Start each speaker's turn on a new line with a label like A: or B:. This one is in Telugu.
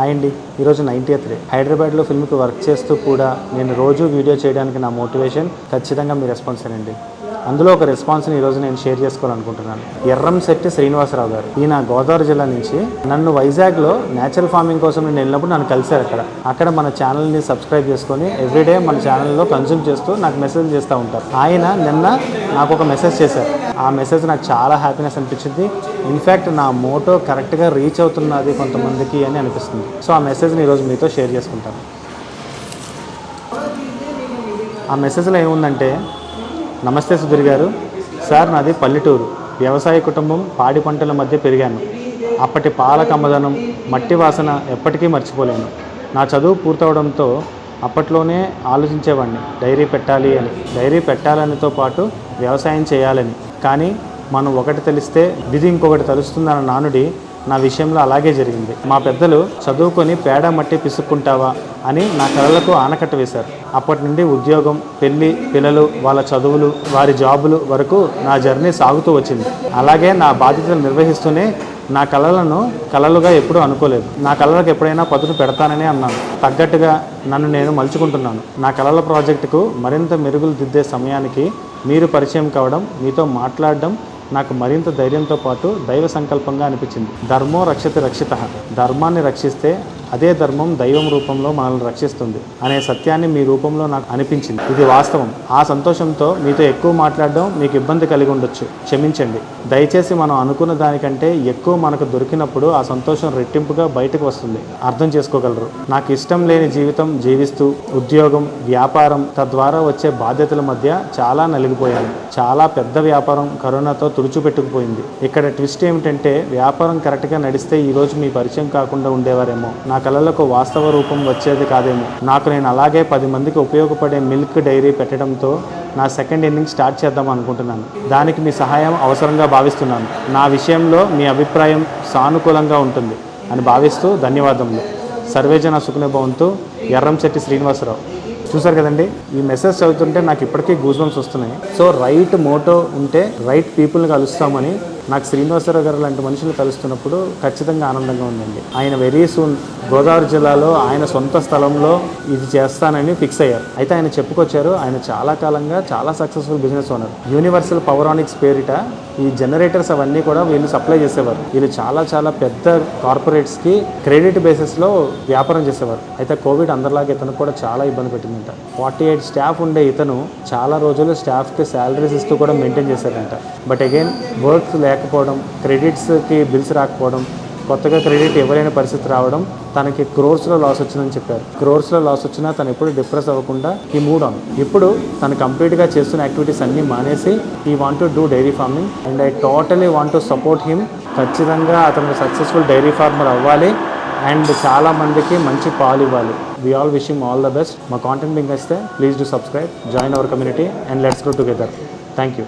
A: హాయ్ అండి, ఈరోజు 90th డే. హైదరాబాద్లో ఫిల్మ్కి వర్క్ చేస్తూ కూడా నేను రోజు వీడియో చేయడానికి నా మోటివేషన్ ఖచ్చితంగా మీ రెస్పాన్స్ అండి. అందులో ఒక రెస్పాన్స్ని ఈరోజు నేను షేర్ చేసుకోవాలనుకుంటున్నాను. ఎర్రంశెట్టి శ్రీనివాసరావు గారు, ఈయన గోదావరి జిల్లా నుంచి. నన్ను వైజాగ్లో న్యాచురల్ ఫార్మింగ్ కోసం నేను వెళ్ళినప్పుడు నన్ను కలిశారు. అక్కడ మన ఛానల్ని సబ్స్క్రైబ్ చేసుకొని ఎవ్రీడే మన ఛానల్లో కన్జ్యూమ్ చేస్తూ నాకు మెసేజ్ చేస్తూ ఉంటారు. ఆయన నిన్న నాకు ఒక మెసేజ్ చేశారు. ఆ మెసేజ్ నాకు చాలా హ్యాపీనెస్ అనిపించింది. ఇన్ఫ్యాక్ట్ నా మోటో కరెక్ట్గా రీచ్ అవుతున్నది కొంతమందికి అని అనిపిస్తుంది. సో ఆ మెసేజ్ని ఈరోజు మీతో షేర్ చేసుకుంటాను. ఆ మెసేజ్లో ఏముందంటే, నమస్తే సుధీర్ గారు, సార్ నాది పల్లెటూరు, వ్యవసాయ కుటుంబం, పాడి పంటల మధ్య పెరిగాను. అప్పటి పాల కమ్మదనం, మట్టి వాసన ఎప్పటికీ మర్చిపోలేను. నా చదువు పూర్తవడంతో అప్పట్లోనే ఆలోచించేవాడిని డైరీ పెట్టాలి అని. డైరీ పెట్టాలనితో పాటు వ్యవసాయం చేయాలని. కానీ మనం ఒకటి తెలిస్తే విధి ఇంకొకటి తెలుస్తుందన్న నానుడి నా విషయంలో అలాగే జరిగింది. మా పెద్దలు చదువుకొని పేడ మట్టి పిసుక్కుంటావా అని నా కళలకు ఆనకట్ట వేశారు. అప్పటి నుండి ఉద్యోగం, పెళ్ళి, పిల్లలు, వాళ్ళ చదువులు, వారి జాబులు వరకు నా జర్నీ సాగుతూ వచ్చింది. అలాగే నా బాధ్యతలు నిర్వహిస్తూనే నా కళలను కళలుగా ఎప్పుడూ అనుకోలేదు. నా కళలకు ఎప్పుడైనా పదును పెడతానని అన్నాను. తగ్గట్టుగా నన్ను నేను మలుచుకుంటున్నాను. నా కళల ప్రాజెక్టుకు మరింత మెరుగులు దిద్దే సమయానికి మీరు పరిచయం కావడం, మీతో మాట్లాడడం నాకు మరింత ధైర్యంతో పాటు దైవ సంకల్పంగా అనిపించింది. ధర్మో రక్షతి రక్షితః, ధర్మాన్ని రక్షిస్తే అదే ధర్మం దైవం రూపంలో మనల్ని రక్షిస్తుంది అనే సత్యాన్ని మీ రూపంలో నాకు అనిపించింది. ఇది వాస్తవం. ఆ సంతోషంతో మీతో ఎక్కువ మాట్లాడడం మీకు ఇబ్బంది కలిగి ఉండొచ్చు, క్షమించండి. దయచేసి మనం అనుకున్న దానికంటే ఎక్కువ మనకు దొరికినప్పుడు ఆ సంతోషం రెట్టింపుగా బయటకు వస్తుంది. అర్థం చేసుకోగలరు. నాకు ఇష్టం లేని జీవితం జీవిస్తూ ఉద్యోగం, వ్యాపారం, తద్వారా వచ్చే బాధ్యతల మధ్య చాలా నలిగిపోయాను. చాలా పెద్ద వ్యాపారం కరోనాతో తుడిచిపెట్టుకుపోయింది. ఇక్కడ ట్విస్ట్ ఏమిటంటే, వ్యాపారం కరెక్ట్గా నడిస్తే ఈరోజు మీ పరిచయం కాకుండా ఉండేవారేమో. నా కళలకు వాస్తవ రూపం వచ్చేది కాదేమో. నాకు నేను అలాగే 10 మందికి ఉపయోగపడే మిల్క్ డైరీ పెట్టడంతో నా సెకండ్ ఇన్నింగ్ స్టార్ట్ చేద్దాం అనుకుంటున్నాను. దానికి మీ సహాయం అవసరంగా భావిస్తున్నాను. నా విషయంలో మీ అభిప్రాయం సానుకూలంగా ఉంటుంది అని భావిస్తూ ధన్యవాదములు. సర్వేజన సుఖినో భవంతు. ఎర్రంశెట్టి శ్రీనివాసరావు. చూసారు కదండి, ఈ మెసేజ్ చదువుతుంటే నాకు ఇప్పటికీ గూస్ బంప్స్ వస్తున్నాయి. సో రైట్ మోటో ఉంటే రైట్ పీపుల్ని కలుస్తామని నాకు శ్రీనివాసరావు గారు లాంటి మనుషులు కలుస్తున్నప్పుడు ఖచ్చితంగా ఆనందంగా ఉందండి. ఆయన వెరీ సూన్ గోదావరి జిల్లాలో ఆయన సొంత స్థలంలో ఇది చేస్తానని ఫిక్స్ అయ్యారు. అయితే ఆయన చెప్పుకొచ్చారు, ఆయన చాలా కాలంగా చాలా సక్సెస్ఫుల్ బిజినెస్ ఓనర్. యూనివర్సల్ పవరానిక్స్ పేరిట ఈ జనరేటర్స్ అవన్నీ కూడా వీళ్ళు సప్లై చేసేవారు. వీళ్ళు చాలా చాలా పెద్ద కార్పొరేట్స్కి క్రెడిట్ బేసిస్లో వ్యాపారం చేసేవారు. అయితే కోవిడ్ అందరిలాగా ఇతను కూడా చాలా ఇబ్బంది పెట్టిందంట. 48 స్టాఫ్ ఉండే ఇతను చాలా రోజులు స్టాఫ్కి శాలరీస్ ఇస్తూ కూడా మెయింటైన్ చేశారంట. బట్ అగైన్ వర్క్ లేకపోవడం, క్రెడిట్స్కి బిల్స్ రాకపోవడం, కొత్తగా క్రెడిట్ ఇవ్వలేని పరిస్థితి రావడం, తనకి క్రోర్స్లో లాస్ వచ్చిందని చెప్పారు. క్రోర్స్లో లాస్ వచ్చినా తను ఎప్పుడు డిప్రెస్ అవ్వకుండా ఈ మూడ్ ఆన్. ఇప్పుడు తను కంప్లీట్గా చేస్తున్న యాక్టివిటీస్ అన్నీ మానేసి he want to do dairy farming and I totally want to support him. ఖచ్చితంగా అతను సక్సెస్ఫుల్ డైరీ ఫార్మర్ అవ్వాలి అండ్ చాలా మందికి మంచి పాలు ఇవ్వాలి. We all wish him all the best. మా కాంటెంట్ మీకు నచ్చితే please do subscribe, join our community and let's grow together. Thank you.